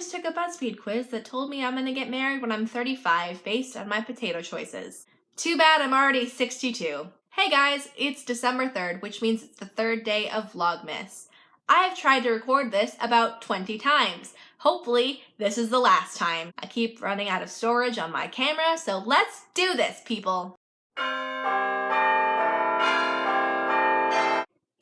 just took a BuzzFeed quiz that told me I'm gonna get married when I'm 35 based on my potato choices. Too bad I'm already 62. Hey guys, it's December 3rd, which means it's the third day of vlogmas. I have tried to record this about 20 times. Hopefully, this is the last time. I keep running out of storage on my camera, so let's do this, people!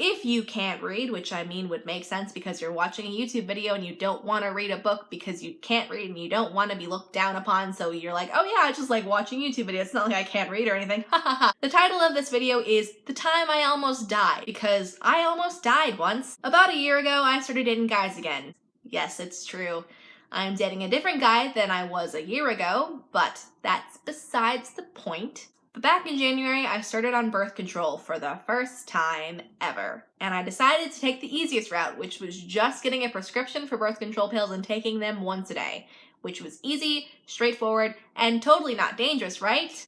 If you can't read, which I mean would make sense because you're watching a YouTube video and you don't want to read a book because you can't read and you don't want to be looked down upon, so you're like, oh yeah, I just like watching YouTube videos, it's not like I can't read or anything, hahaha. The title of this video is The Time I Almost Died, because I almost died once. About a year ago, I started dating guys again. Yes, it's true. I'm dating a different guy than I was a year ago, but that's besides the point. But back in January, I started on birth control for the first time ever. And I decided to take the easiest route, which was just getting a prescription for birth control pills and taking them once a day. Which was easy, straightforward, and totally not dangerous, right?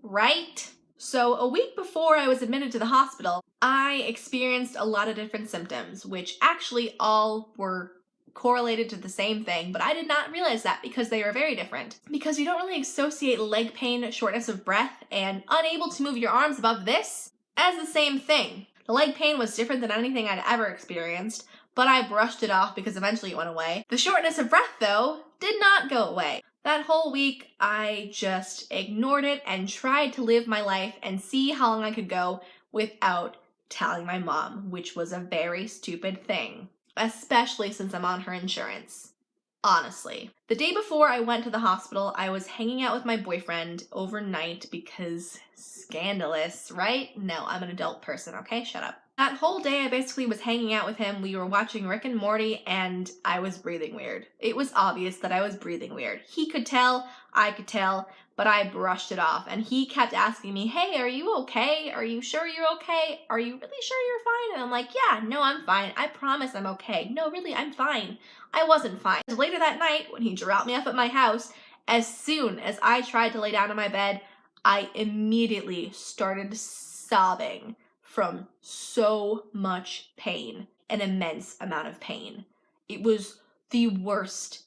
Right? So a week before I was admitted to the hospital, I experienced a lot of different symptoms, which actually all were correlated to the same thing, but I did not realize that because they are very different. Because you don't really associate leg pain, shortness of breath, and unable to move your arms above this as the same thing. The leg pain was different than anything I'd ever experienced, but I brushed it off because eventually it went away. The shortness of breath, though, did not go away. That whole week, I just ignored it and tried to live my life and see how long I could go without telling my mom, which was a very stupid thing. Especially since I'm on her insurance. Honestly. The day before I went to the hospital, I was hanging out with my boyfriend overnight because scandalous, right? No, I'm an adult person, okay? Shut up. That whole day I basically was hanging out with him. We were watching Rick and Morty and I was breathing weird. It was obvious that I was breathing weird. He could tell, I could tell, but I brushed it off and he kept asking me, hey, are you okay? Are you sure you're okay? Are you really sure you're fine? And I'm like, yeah, no, I'm fine. I promise I'm okay. No, really, I'm fine. I wasn't fine. Later that night, when he dropped me off at my house, as soon as I tried to lay down in my bed, I immediately started sobbing from so much pain, an immense amount of pain. It was the worst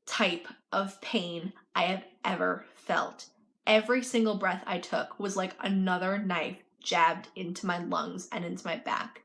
type of pain I have ever felt. Every single breath I took was like another knife jabbed into my lungs and into my back.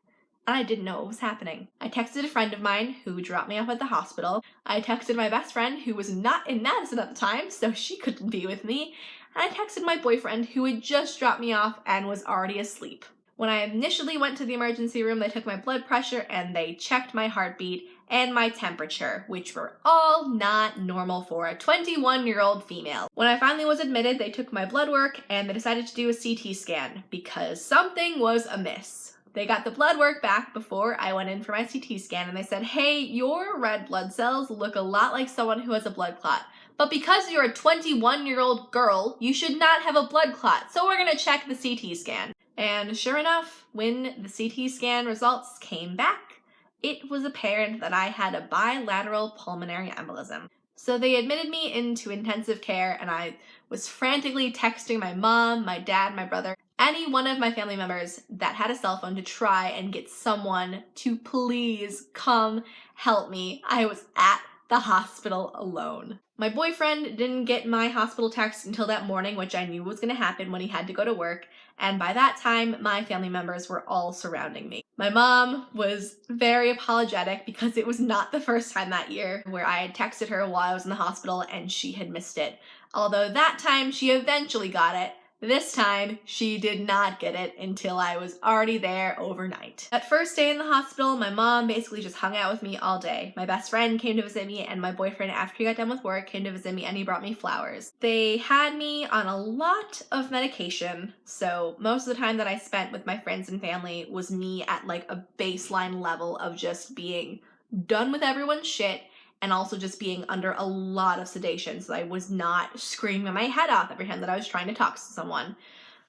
And I didn't know what was happening. I texted a friend of mine who dropped me off at the hospital. I texted my best friend who was not in Madison at the time, so she couldn't be with me. And I texted my boyfriend who had just dropped me off and was already asleep. When I initially went to the emergency room, they took my blood pressure and they checked my heartbeat and my temperature, which were all not normal for a 21-year-old female. When I finally was admitted, they took my blood work and they decided to do a CT scan because something was amiss. They got the blood work back before I went in for my CT scan and they said, hey, your red blood cells look a lot like someone who has a blood clot. But because you're a 21-year-old girl, you should not have a blood clot, so we're gonna check the CT scan. And sure enough, when the CT scan results came back, it was apparent that I had a bilateral pulmonary embolism. So they admitted me into intensive care and I was frantically texting my mom, my dad, my brother, any one of my family members that had a cell phone to try and get someone to please come help me. I was at the hospital alone. My boyfriend didn't get my hospital text until that morning, which I knew was going to happen when he had to go to work, and by that time, my family members were all surrounding me. My mom was very apologetic because it was not the first time that year where I had texted her while I was in the hospital and she had missed it. Although that time she eventually got it. This time, she did not get it until I was already there overnight. That first day in the hospital, my mom basically just hung out with me all day. My best friend came to visit me, and my boyfriend, after he got done with work, came to visit me, and he brought me flowers. They had me on a lot of medication, so most of the time that I spent with my friends and family was me at like a baseline level of just being done with everyone's shit and also just being under a lot of sedation, so I was not screaming my head off every time that I was trying to talk to someone.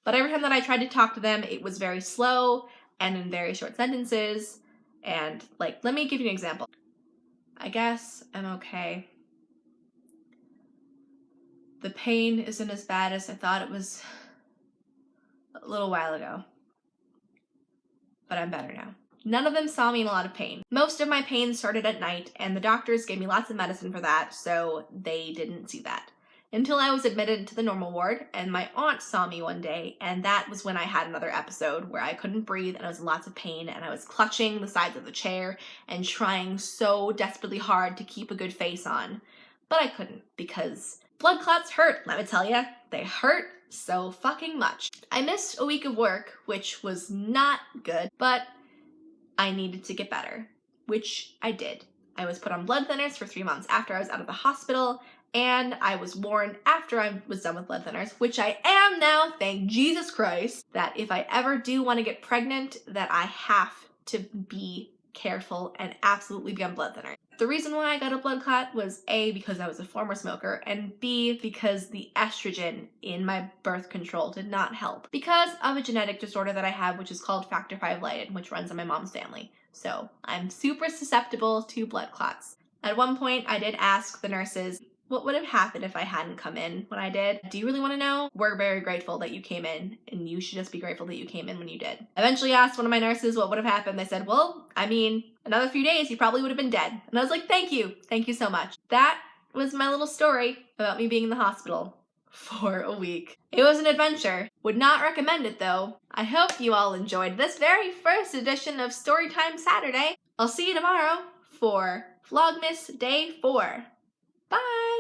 But every time that I tried to talk to them, it was very slow and in very short sentences. And like, let me give you an example. I guess I'm okay. The pain isn't as bad as I thought it was a little while ago. But I'm better now. none of them saw me in a lot of pain. Most of my pain started at night, and the doctors gave me lots of medicine for that, so they didn't see that. Until I was admitted into the normal ward, and my aunt saw me one day, and that was when I had another episode where I couldn't breathe and I was in lots of pain, and I was clutching the sides of the chair and trying so desperately hard to keep a good face on. But I couldn't, because blood clots hurt, let me tell ya. They hurt so fucking much. I missed a week of work, which was not good, but I needed to get better, which I did. I was put on blood thinners for 3 months after I was out of the hospital, and I was warned after I was done with blood thinners, which I am now, thank Jesus Christ, that if I ever do want to get pregnant, that I have to be careful and absolutely be on blood thinners. The reason why I got a blood clot was A, because I was a former smoker, and B, because the estrogen in my birth control did not help. Because of a genetic disorder that I have, which is called factor V Leiden, which runs in my mom's family. So I'm super susceptible to blood clots. At one point, I did ask the nurses, what would have happened if I hadn't come in when I did? Do you really want to know? We're very grateful that you came in, and you should just be grateful that you came in when you did. I eventually asked one of my nurses what would have happened. They said, well, I mean, another few days, you probably would have been dead. And I was like, thank you so much. That was my little story about me being in the hospital for a week. It was an adventure. Would not recommend it though. I hope you all enjoyed this very first edition of Storytime Saturday. I'll see you tomorrow for Vlogmas Day 4. Bye!